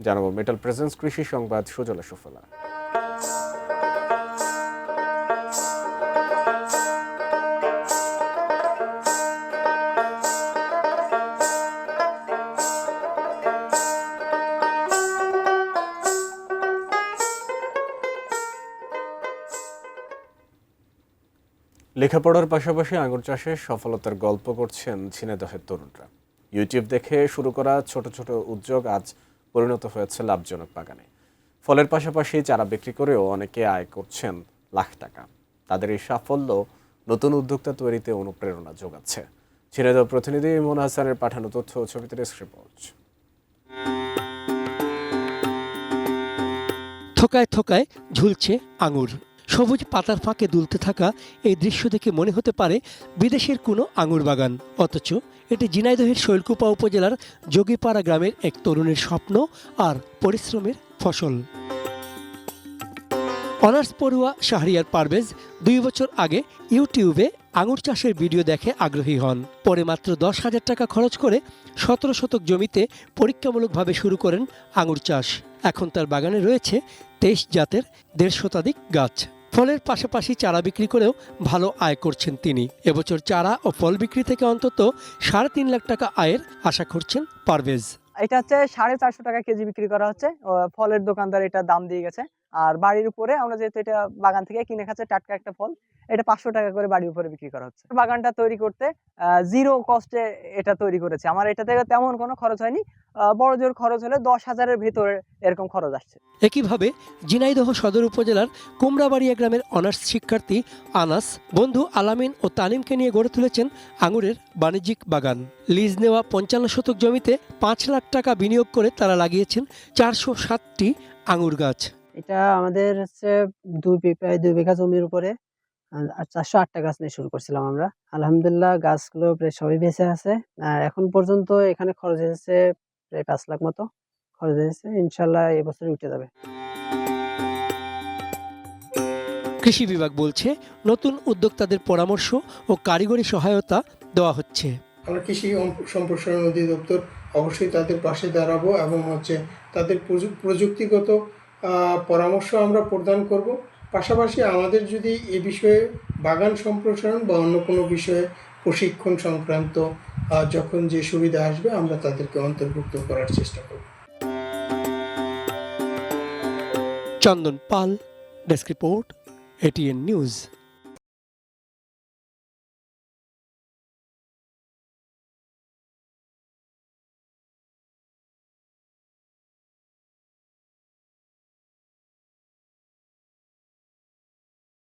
জানাবো metal presence কৃষি সংবাদ সুজলা সুফলা। লেখাপড়ার পাশাপাশি আঙুর চাষে সফলতার গল্প করছেন ঝিনাইদহের তরুণরা। ইউটিউব দেখে শুরু করা ছোট ছোট উদ্যোগ আজ পরিণত হয়েছে লাভজনক বাগানে। ফলের পাশাপাশি চারা বিক্রি করেও অনেকে আয় করছেন লাখ টাকা। তাদের এই সাফল্য নতুন উদ্যোক্তা তৈরিতে অনুপ্রেরণা যোগাচ্ছে। ঝিনাইদহ প্রতিনিধি ইমন হাসানের পাঠানো তথ্য ও ছবিতে ডেস্ক রিপোর্ট। থোকায় থোকায় ঝুলছে আঙুর। সবুজ পাতার ফাঁকে দুলতে থাকা এই দৃশ্য দেখে মনে হতে পারে বিদেশের কোনো আঙুর বাগান, অথচ এটি ঝিনাইদহের শৈলকুপা উপজেলার যোগীপাড়া গ্রামের এক তরুণের স্বপ্ন আর পরিশ্রমের ফসল। অনার্স পড়ুয়া শাহরিয়ার পারভেজ 2 বছর আগে ইউটিউবে আঙুর চাষের ভিডিও দেখে আগ্রহী হন। পরে মাত্র 10,000 টাকা খরচ করে 17 শতক জমিতে পরীক্ষামূলকভাবে শুরু করেন আঙুর চাষ। এখন তার বাগানে রয়েছে 23 জাতের 150 শতাধিক গাছ। ফলের পাশাপাশি চারা বিক্রি করেও ভালো আয় করছেন তিনি। এবছর চারা ও ফল বিক্রি থেকে অন্তত 3.5 লাখ টাকা আয়ের আশা করছেন পারভেজ। এটা হচ্ছে 450 টাকা কেজি বিক্রি করা হচ্ছে। ফলের দোকানদার এটা দাম দিয়ে গেছে। আর বাড়ির উপরে আমরা যেহেতু এটা বাগান থেকে কিনে খাচ্ছে, টাটকা একটা ফল, এটা 500 টাকা করে বাড়ির উপরে বিক্রি করা হচ্ছে। বাগানটা তৈরি করতে জিরো কস্টে এটা তৈরি করেছে। আমার এটা থেকে তেমন কোনো খরচ হয়নি। বড় জোর খরচ হলে 10,000-এর ভেতরে এরকম খরচ আসছে। একইভাবে ঝিনাইদহ সদর উপজেলার কুমড়াবাড়িয়া গ্রামের অনার্স শিক্ষার্থী আনাস বন্ধু আলামিন ও তানিমকে নিয়ে গড়ে তুলেছেন আঙুরের বাণিজ্যিক বাগান। লিজ নেওয়া 55 শতক জমিতে 5 লাখ টাকা বিনিয়োগ করে তারা লাগিয়েছেন 407টি আঙুর গাছ। এটা আমাদের হচ্ছে প্রায় 2 বিঘা জমির উপরে, আর 408টা গাছ নিয়ে শুরু করছিলাম আমরা। আলহামদুলিল্লাহ গাছগুলো প্রায় সবই বেঁচে আছে। আর এখন পর্যন্ত এখানে খরচ এসেছে প্রায় 5 লাখ মতো খরচ এসেছে। ইনশাল্লাহ এবছর উঠে যাবে। কৃষি বিভাগ বলছে নতুন উদ্যোক্তাদের পরামর্শ ও কারিগরি সহায়তা দেওয়া হচ্ছে। আমরা কৃষি সম্প্রসারণ অধিদপ্তর অবশ্যই তাদের পাশে দাঁড়াবো এবং তাদের প্রযুক্তিগত পরামর্শ আমরা প্রদান করব। পাশাপাশি আমাদের যদি এ বিষয়ে বাগান সম্প্রসারণ বা অন্য কোনো বিষয়ে প্রশিক্ষণ সংক্রান্ত যখন যে সুবিধা আসবে আমরা তাদেরকে অন্তর্ভুক্ত করার চেষ্টা করব। চন্দন পাল, ডেস্ক রিপোর্ট, ATN নিউজ।